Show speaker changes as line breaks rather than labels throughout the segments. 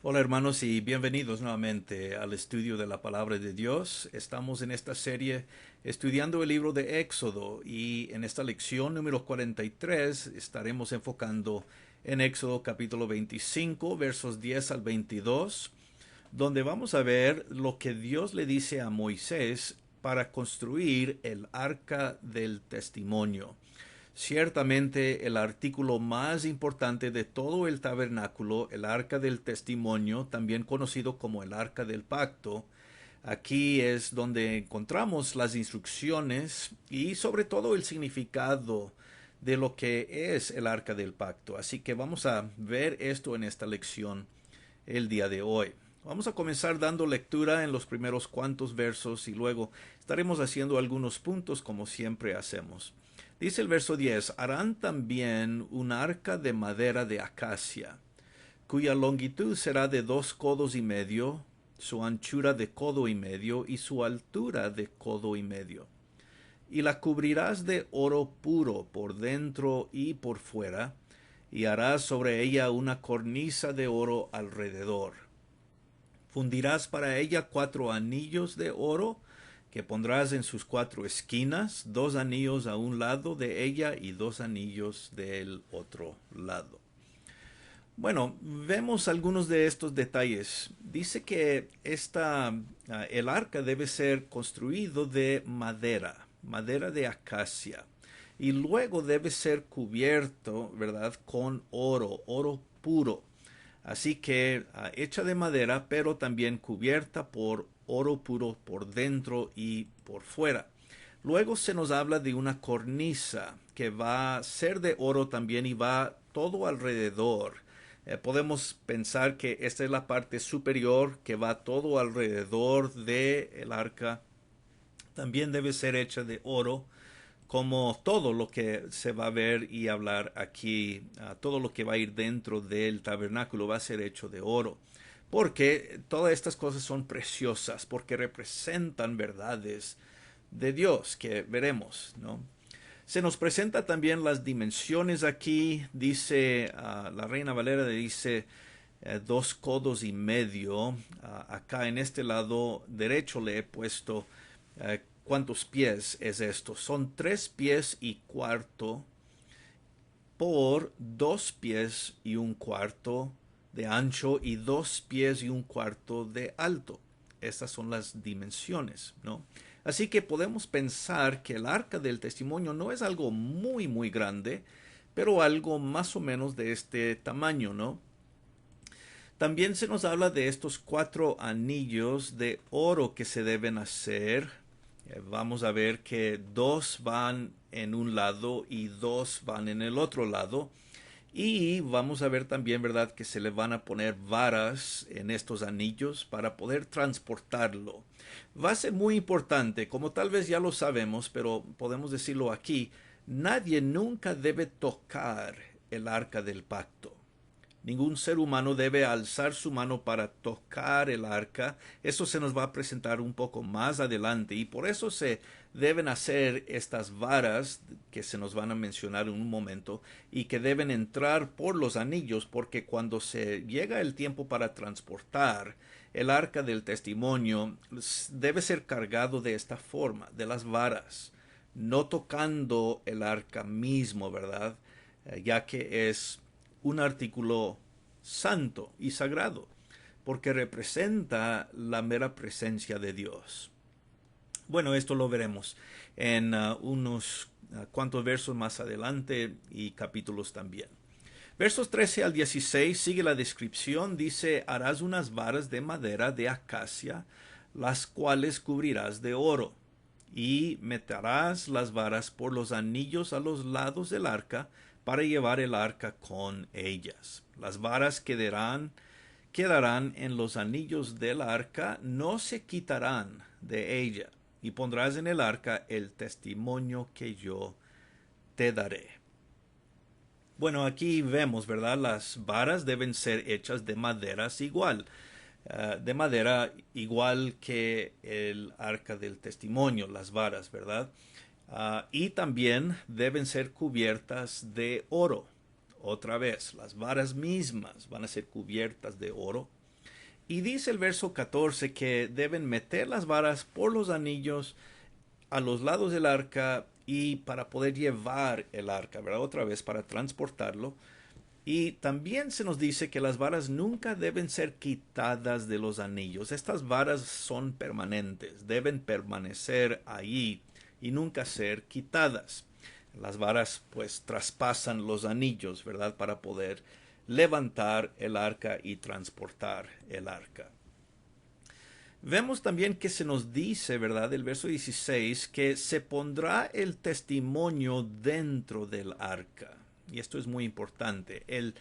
Hola hermanos y bienvenidos nuevamente al estudio de la palabra de Dios. Estamos en esta serie estudiando el libro de Éxodo y en esta lección número 43 estaremos enfocando en Éxodo capítulo 25 versos 10 al 22, donde vamos a ver lo que Dios le dice a Moisés para construir el arca del testimonio. Ciertamente el artículo más importante de todo el tabernáculo, el arca del testimonio, también conocido como el arca del pacto, aquí es donde encontramos las instrucciones y sobre todo el significado de lo que es el arca del pacto. Así que vamos a ver esto en esta lección el día de hoy. Vamos a comenzar dando lectura en los primeros cuantos versos y luego estaremos haciendo algunos puntos como siempre hacemos. Dice el verso 10, harán también un arca de madera de acacia, cuya longitud será de 2 codos y medio, su anchura de codo y medio y su altura de codo y medio. Y la cubrirás de oro puro por dentro y por fuera, y harás sobre ella una cornisa de oro alrededor. Fundirás para ella 4 anillos de oro que pondrás en sus 4 esquinas, 2 anillos a un lado de ella y 2 anillos del otro lado. Bueno, vemos algunos de estos detalles. Dice que el arca debe ser construido de madera, madera de acacia, y luego debe ser cubierto, ¿verdad?, con oro, oro puro. Así que hecha de madera, pero también cubierta por oro puro por dentro y por fuera. Luego se nos habla de una cornisa que va a ser de oro también y va todo alrededor. Podemos pensar que esta es la parte superior que va todo alrededor del arca. También debe ser hecha de oro, como todo lo que se va a ver y hablar aquí, todo lo que va a ir dentro del tabernáculo va a ser hecho de oro. Porque todas estas cosas son preciosas, porque representan verdades de Dios que veremos, ¿no? Se nos presenta también las dimensiones aquí, dice la Reina Valera dice 2 codos y medio. Acá en este lado derecho le he puesto cuántos pies es esto. Son 3 pies y cuarto por 2 pies y un cuarto de ancho y 2 pies y un cuarto de alto. Estas son las dimensiones, ¿no? Así que podemos pensar que el arca del testimonio no es algo muy, muy grande, pero algo más o menos de este tamaño, ¿no? También se nos habla de estos 4 anillos de oro que se deben hacer. Vamos a ver que 2 van en un lado y 2 van en el otro lado. Y vamos a ver también, ¿verdad?, que se le van a poner varas en estos anillos para poder transportarlo. Va a ser muy importante, como tal vez ya lo sabemos, pero podemos decirlo aquí, nadie nunca debe tocar el arca del pacto. Ningún ser humano debe alzar su mano para tocar el arca. Eso se nos va a presentar un poco más adelante y por eso se deben hacer estas varas que se nos van a mencionar en un momento y que deben entrar por los anillos porque cuando se llega el tiempo para transportar el arca del testimonio debe ser cargado de esta forma, de las varas, no tocando el arca mismo, ¿verdad? Ya que es un artículo santo y sagrado, porque representa la mera presencia de Dios. Bueno, esto lo veremos en unos cuantos versos más adelante y capítulos también. Versos 13 al 16 sigue la descripción, dice, harás unas varas de madera de acacia, las cuales cubrirás de oro, y meterás las varas por los anillos a los lados del arca, para llevar el arca con ellas. Las varas quedarán en los anillos del arca, no se quitarán de ella, y pondrás en el arca el testimonio que yo te daré. Bueno, aquí vemos, ¿verdad? Las varas deben ser hechas de maderas igual, de madera igual que el arca del testimonio, las varas, ¿verdad? Y también deben ser cubiertas de oro. Otra vez, las varas mismas van a ser cubiertas de oro. Y dice el verso 14 que deben meter las varas por los anillos a los lados del arca y para poder llevar el arca, ¿verdad? Otra vez para transportarlo. Y también se nos dice que las varas nunca deben ser quitadas de los anillos. Estas varas son permanentes, deben permanecer ahí y nunca ser quitadas. Las varas pues traspasan los anillos, ¿verdad? Para poder levantar el arca y transportar el arca. Vemos también que se nos dice, ¿verdad? El verso 16, que se pondrá el testimonio dentro del arca. Y esto es muy importante. El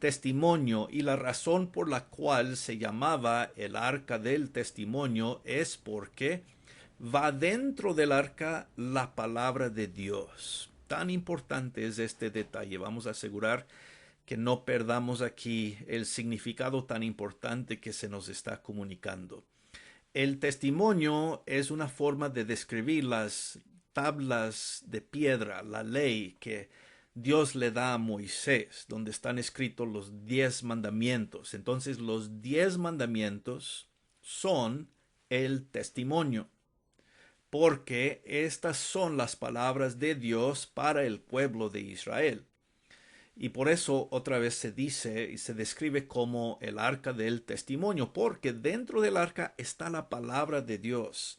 testimonio y la razón por la cual se llamaba el arca del testimonio es porque va dentro del arca la palabra de Dios. Tan importante es este detalle. Vamos a asegurar que no perdamos aquí el significado tan importante que se nos está comunicando. El testimonio es una forma de describir las tablas de piedra, la ley que Dios le da a Moisés, donde están escritos los 10 mandamientos. Entonces los 10 mandamientos son el testimonio, porque estas son las palabras de Dios para el pueblo de Israel. Y por eso otra vez se dice y se describe como el arca del testimonio, porque dentro del arca está la palabra de Dios,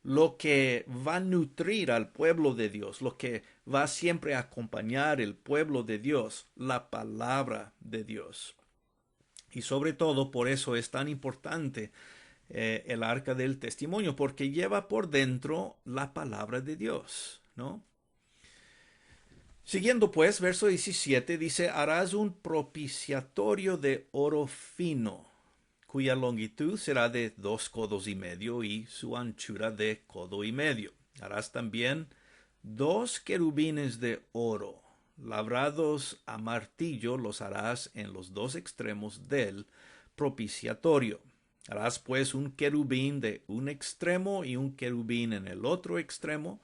lo que va a nutrir al pueblo de Dios, lo que va siempre a acompañar el pueblo de Dios, la palabra de Dios. Y sobre todo por eso es tan importante el arca del testimonio, porque lleva por dentro la palabra de Dios, ¿no? Siguiendo pues, verso 17 dice, harás un propiciatorio de oro fino, cuya longitud será de 2,5 codos y su anchura de 1,5 codos. Harás también 2 querubines de oro, labrados a martillo, los harás en los 2 extremos del propiciatorio. Harás pues un querubín de un extremo y un querubín en el otro extremo.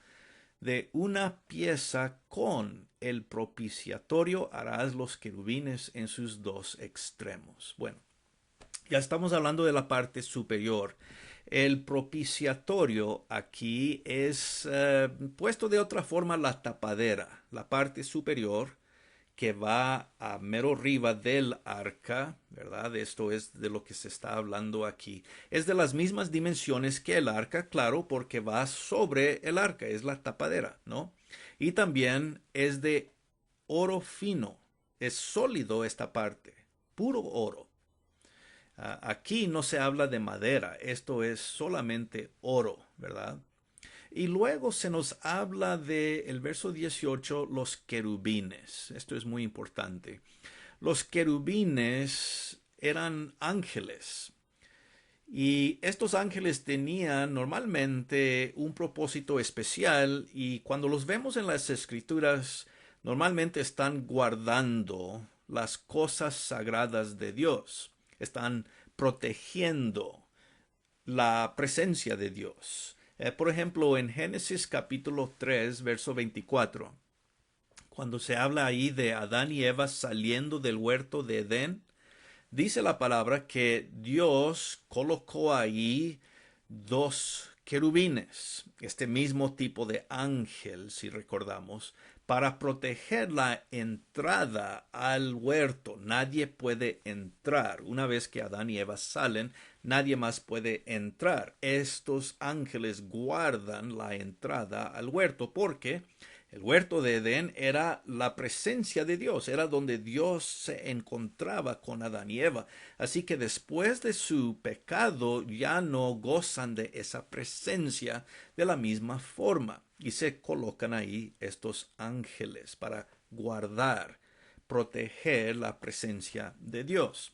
De una pieza con el propiciatorio harás los querubines en sus 2 extremos. Bueno, ya estamos hablando de la parte superior. El propiciatorio aquí es puesto de otra forma la tapadera, la parte superior que va a mero arriba del arca, ¿verdad? Esto es de lo que se está hablando aquí. Es de las mismas dimensiones que el arca, claro, porque va sobre el arca, es la tapadera, ¿no? Y también es de oro fino, es sólido esta parte, puro oro. Aquí no se habla de madera, esto es solamente oro, ¿verdad? Y luego se nos habla de el verso 18, los querubines. Esto es muy importante. Los querubines eran ángeles. Y estos ángeles tenían normalmente un propósito especial y cuando los vemos en las escrituras, normalmente están guardando las cosas sagradas de Dios. Están protegiendo la presencia de Dios. Por ejemplo, en Génesis capítulo 3, verso 24, cuando se habla ahí de Adán y Eva saliendo del huerto de Edén, dice la palabra que Dios colocó ahí 2 querubines, este mismo tipo de ángel, si recordamos, para proteger la entrada al huerto. Nadie puede entrar. Una vez que Adán y Eva salen, nadie más puede entrar. Estos ángeles guardan la entrada al huerto porque el huerto de Edén era la presencia de Dios, era donde Dios se encontraba con Adán y Eva. Así que después de su pecado ya no gozan de esa presencia de la misma forma. Y se colocan ahí estos ángeles para guardar, proteger la presencia de Dios.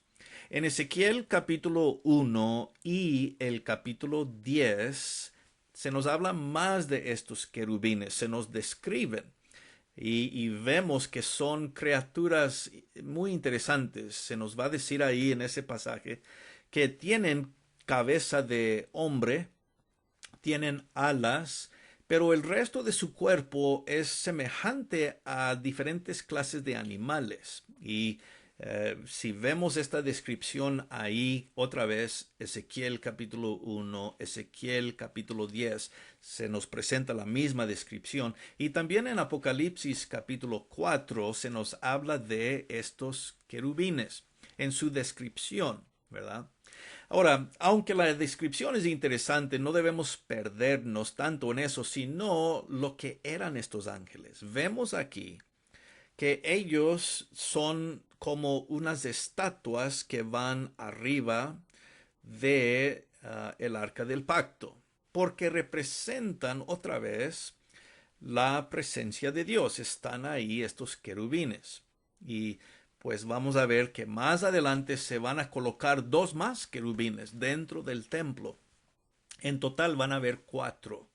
En Ezequiel capítulo 1 y el capítulo 10 se nos habla más de estos querubines, se nos describen y vemos que son criaturas muy interesantes. Se nos va a decir ahí en ese pasaje que tienen cabeza de hombre, tienen alas, pero el resto de su cuerpo es semejante a diferentes clases de animales y Si vemos esta descripción ahí otra vez, Ezequiel capítulo 1, Ezequiel capítulo 10, se nos presenta la misma descripción. Y también en Apocalipsis capítulo 4 se nos habla de estos querubines en su descripción, ¿verdad? Ahora, aunque la descripción es interesante, no debemos perdernos tanto en eso, sino lo que eran estos ángeles. Vemos aquí que ellos son como unas estatuas que van arriba de el arca del pacto, porque representan otra vez la presencia de Dios. Están ahí estos querubines. Y pues vamos a ver que más adelante se van a colocar dos más querubines dentro del templo. En total van a haber cuatro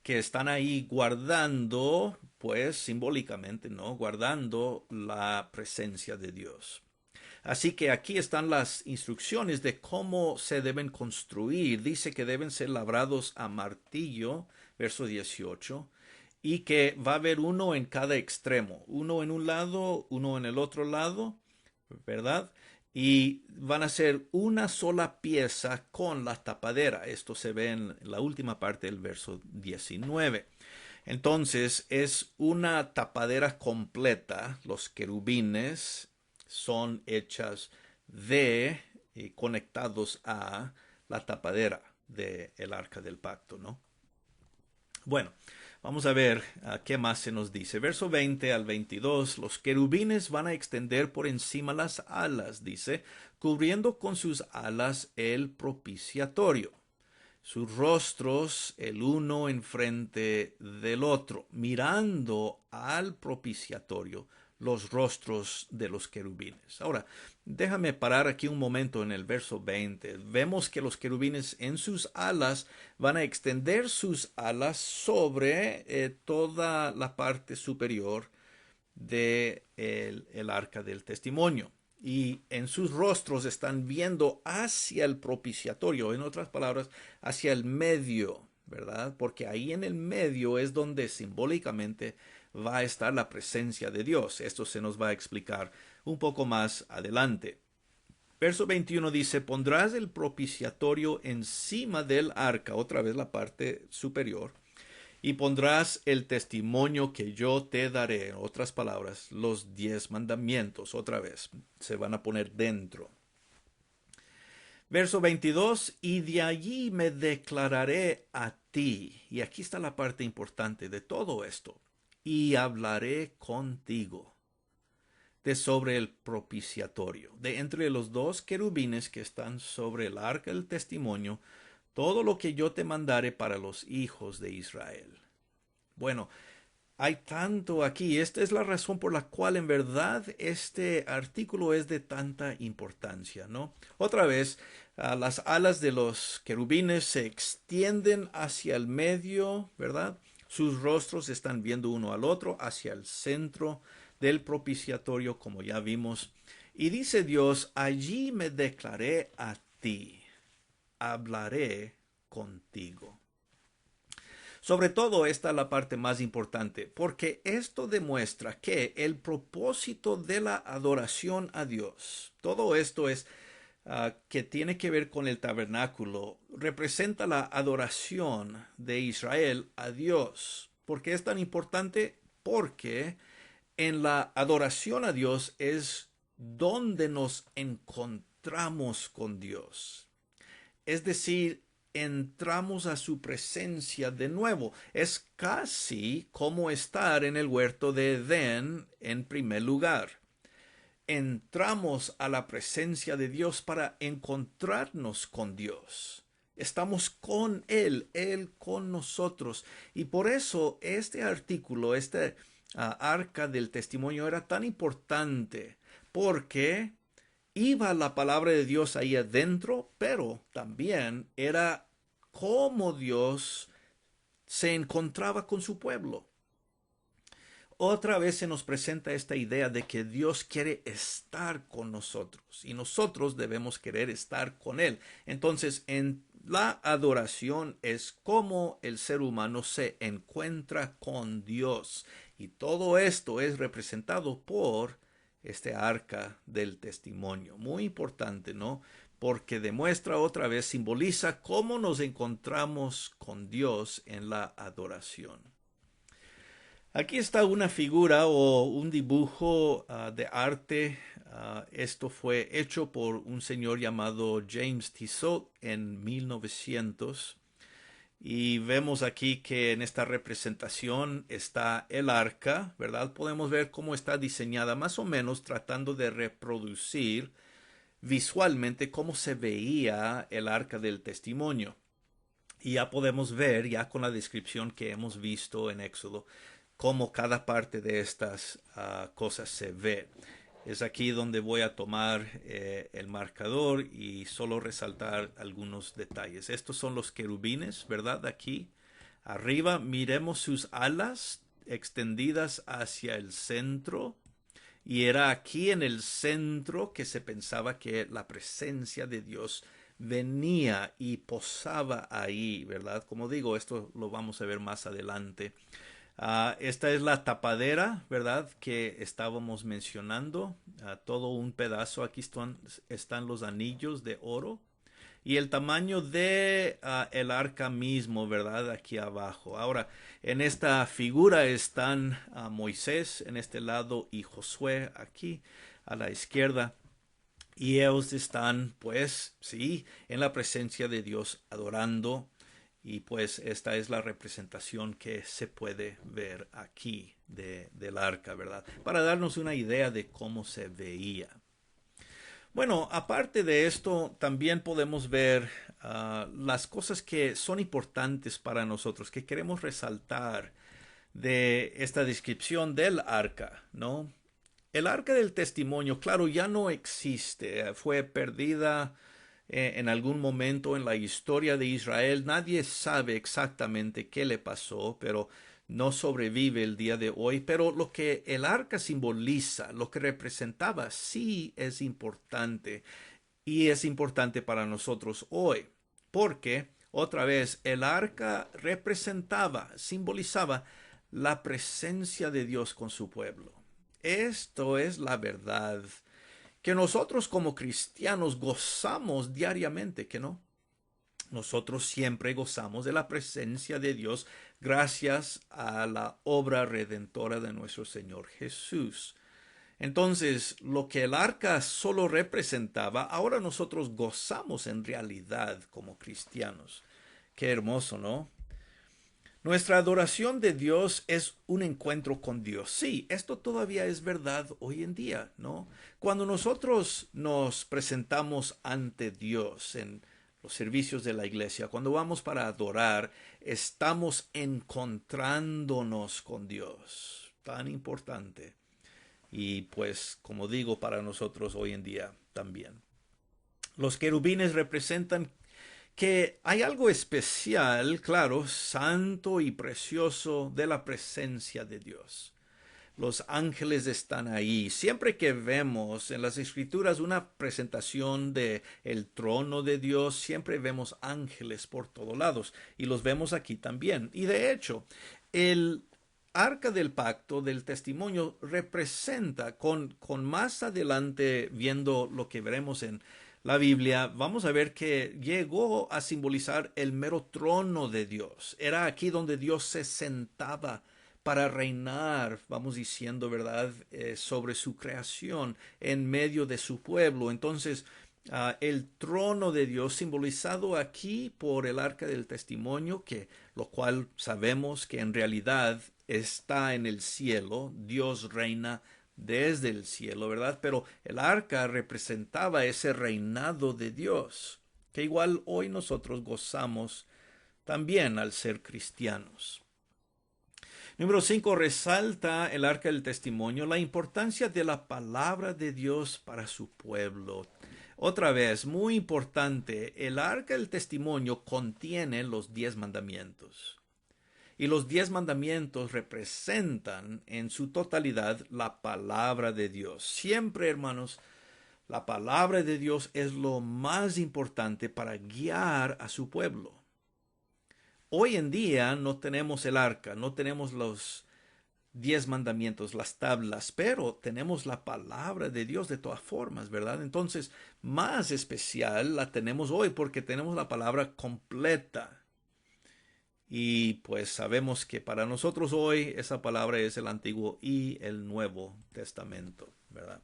que están ahí guardando, pues simbólicamente, ¿no? Guardando la presencia de Dios. Así que aquí están las instrucciones de cómo se deben construir. Dice que deben ser labrados a martillo, verso 18, y que va a haber uno en cada extremo, uno en un lado, uno en el otro lado, ¿verdad? Y van a ser una sola pieza con la tapadera. Esto se ve en la última parte del verso 19. Entonces es una tapadera completa. Los querubines son hechas de conectados a la tapadera del arca del pacto, ¿no? Bueno, vamos a ver qué más se nos dice. Verso 20 al 22, los querubines van a extender por encima las alas, dice, cubriendo con sus alas el propiciatorio. Sus rostros el uno enfrente del otro, mirando al propiciatorio los rostros de los querubines. Ahora, déjame parar aquí un momento en el verso 20. Vemos que los querubines en sus alas van a extender sus alas sobre toda la parte superior de el arca del testimonio. Y en sus rostros están viendo hacia el propiciatorio, en otras palabras, hacia el medio, ¿verdad? Porque ahí en el medio es donde simbólicamente va a estar la presencia de Dios. Esto se nos va a explicar un poco más adelante. Verso 21 dice, pondrás el propiciatorio encima del arca, otra vez la parte superior, y pondrás el testimonio que yo te daré. En otras palabras, los 10 mandamientos, otra vez, se van a poner dentro. Verso 22, y de allí me declararé a ti. Y aquí está la parte importante de todo esto. Y hablaré contigo de sobre el propiciatorio, de entre los dos querubines que están sobre el arca del testimonio, todo lo que yo te mandare para los hijos de Israel. Bueno, hay tanto aquí. Esta es la razón por la cual en verdad este artículo es de tanta importancia, ¿no? Otra vez, las alas de los querubines se extienden hacia el medio, ¿verdad? Sus rostros están viendo uno al otro hacia el centro del propiciatorio, como ya vimos. Y dice Dios, allí me declaré a ti, hablaré contigo. Sobre todo esta es la parte más importante, porque esto demuestra que el propósito de la adoración a Dios, todo esto es que tiene que ver con el tabernáculo, representa la adoración de Israel a Dios. ¿Por qué es tan importante? Porque en la adoración a Dios es donde nos encontramos con Dios. Es decir, entramos a su presencia de nuevo. Es casi como estar en el huerto de Edén en primer lugar. Entramos a la presencia de Dios para encontrarnos con Dios. Estamos con Él con nosotros. Y por eso este artículo, este arca del testimonio era tan importante, porque iba la palabra de Dios ahí adentro, pero también era cómo Dios se encontraba con su pueblo. Otra vez se nos presenta esta idea de que Dios quiere estar con nosotros y nosotros debemos querer estar con Él. Entonces, en la adoración es como el ser humano se encuentra con Dios. Y todo esto es representado por este arca del testimonio. Muy importante, ¿no? Porque demuestra otra vez, simboliza cómo nos encontramos con Dios en la adoración. Aquí está una figura o un dibujo de arte. Esto fue hecho por un señor llamado James Tissot en 1900. Y vemos aquí que en esta representación está el arca, ¿verdad? Podemos ver cómo está diseñada, más o menos tratando de reproducir visualmente cómo se veía el arca del testimonio. Y ya podemos ver, ya con la descripción que hemos visto en Éxodo, cómo cada parte de estas cosas se ve. Es aquí donde voy a tomar el marcador y solo resaltar algunos detalles. Estos son los querubines, ¿verdad? Aquí arriba miremos sus alas extendidas hacia el centro. Y era aquí en el centro que se pensaba que la presencia de Dios venía y posaba ahí, ¿verdad? Como digo, esto lo vamos a ver más adelante. Esta es la tapadera, ¿verdad? Que estábamos mencionando. Todo un pedazo. Aquí están los anillos de oro. Y el tamaño de el arca mismo, ¿verdad? Aquí abajo. Ahora, en esta figura están Moisés en este lado y Josué aquí a la izquierda. Y ellos están, pues, sí, en la presencia de Dios adorando. Y pues esta es la representación que se puede ver aquí del arca, ¿verdad? Para darnos una idea de cómo se veía. Bueno, aparte de esto, también podemos ver las cosas que son importantes para nosotros, que queremos resaltar de esta descripción del arca, ¿no? El arca del testimonio, claro, ya no existe, fue perdida en algún momento en la historia de Israel. Nadie sabe exactamente qué le pasó, pero no sobrevive el día de hoy. Pero lo que el arca simboliza, lo que representaba, sí es importante. Y es importante para nosotros hoy. Porque, otra vez, el arca representaba, simbolizaba la presencia de Dios con su pueblo. Esto es la verdad que nosotros como cristianos gozamos diariamente, ¿que no? Nosotros siempre gozamos de la presencia de Dios gracias a la obra redentora de nuestro Señor Jesús. Entonces, lo que el arca solo representaba, ahora nosotros gozamos en realidad como cristianos. Qué hermoso, ¿no? Nuestra adoración de Dios es un encuentro con Dios. Sí, esto todavía es verdad hoy en día, ¿no? Cuando nosotros nos presentamos ante Dios en los servicios de la iglesia, cuando vamos para adorar, estamos encontrándonos con Dios. Tan importante. Y pues, como digo, para nosotros hoy en día también. Los querubines representan que hay algo especial, claro, santo y precioso de la presencia de Dios. Los ángeles están ahí. Siempre que vemos en las escrituras una presentación de el trono de Dios, siempre vemos ángeles por todos lados y los vemos aquí también. Y de hecho, el arca del pacto del testimonio representa con más adelante viendo lo que veremos en la Biblia, vamos a ver que llegó a simbolizar el mero trono de Dios. Era aquí donde Dios se sentaba para reinar, vamos diciendo, ¿verdad?, sobre su creación en medio de su pueblo. Entonces, el trono de Dios simbolizado aquí por el arca del testimonio, que lo cual sabemos que en realidad está en el cielo, Dios reina desde el cielo, ¿verdad? Pero el arca representaba ese reinado de Dios, que igual hoy nosotros gozamos también al ser cristianos. Número 5, resalta el arca del testimonio la importancia de la palabra de Dios para su pueblo. Otra vez, muy importante, el arca del testimonio contiene los 10 mandamientos. Y los 10 mandamientos representan en su totalidad la palabra de Dios. Siempre, hermanos, la palabra de Dios es lo más importante para guiar a su pueblo. Hoy en día no tenemos el arca, no tenemos 10 mandamientos, las tablas, pero tenemos la palabra de Dios de todas formas, ¿verdad? Entonces, más especial la tenemos hoy porque tenemos la palabra completa. Y pues sabemos que para nosotros hoy esa palabra es el Antiguo y el Nuevo Testamento, ¿verdad?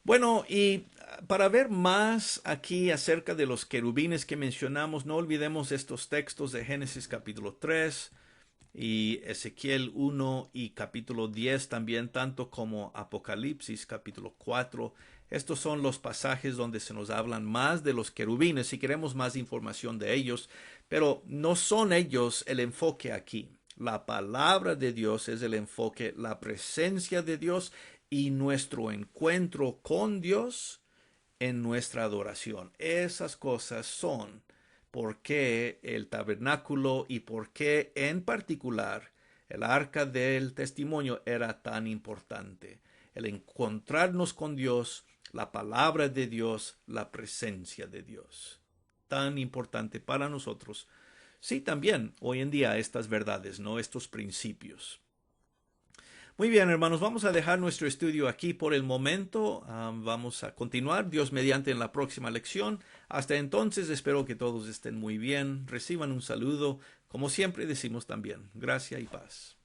Bueno, y para ver más aquí acerca de los querubines que mencionamos, no olvidemos estos textos de Génesis capítulo 3 y Ezequiel 1 y capítulo 10 también, tanto como Apocalipsis capítulo 4. Estos son los pasajes donde se nos hablan más de los querubines, si queremos más información de ellos, pero no son ellos el enfoque aquí. La palabra de Dios es el enfoque, la presencia de Dios y nuestro encuentro con Dios en nuestra adoración. Esas cosas son por qué el tabernáculo y por qué en particular el arca del testimonio era tan importante. El encontrarnos con Dios, la palabra de Dios, la presencia de Dios. Tan importante para nosotros. Sí, también hoy en día estas verdades, ¿no? Estos principios. Muy bien, hermanos, vamos a dejar nuestro estudio aquí por el momento. Vamos a continuar, Dios mediante, en la próxima lección. Hasta entonces, espero que todos estén muy bien. Reciban un saludo. Como siempre decimos también, gracia y paz.